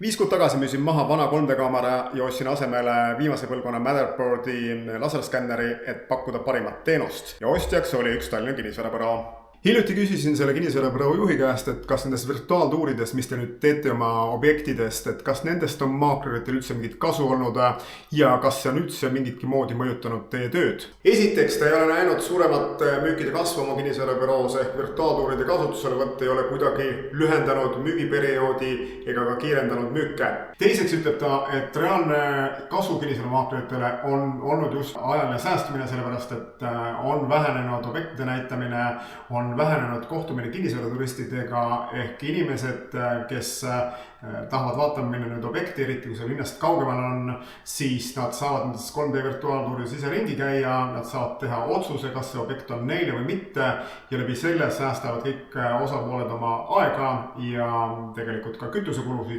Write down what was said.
5 kuud tagasi müüsin maha vana 3D kaamera ja ostsin asemele viimase põlvkonna Matterboardi laserskänneri, et pakkuda parimat teenust. Ja ostjaks oli üks Tallinna kinnisvarabüroo. Hiljuti küsisin selle kinnisvarabüroo juhi käest, et kas nendest virtuaaltuuridest, mis te nüüd teete oma objektidest, et kas nendest on maakleritel üldse mingit kasu olnud ja kas see on üldse mingitki moodi mõjutanud teie tööd. Esiteks, te ei ole näinud suuremat müükide kasvu oma kinnisvarabüroos ehk virtuaaltuuride kasutuselevõtt ei ole kuidagi lühendanud müügiperioodi ega ka kiirendanud müüke. Teiseks ütleb ta, et reaalne kasu kinnisvaramaakleritele on olnud just ajaline säästmine, sellepärast et on vähenenud objektide näitamine, on vähenenud kohtumine kinnisvaraturistidega ehk inimesed, kes tahavad vaatama minna nüüd objekti, eriti kui see linnast kaugemal on, siis nad saavad nendes 3D virtuaaltuuris ise ringi käia, nad saavad teha otsuse, kas see objekt on neile või mitte ja läbi selle säästavad kõik osapooled oma aega ja tegelikult ka kütusekulusid.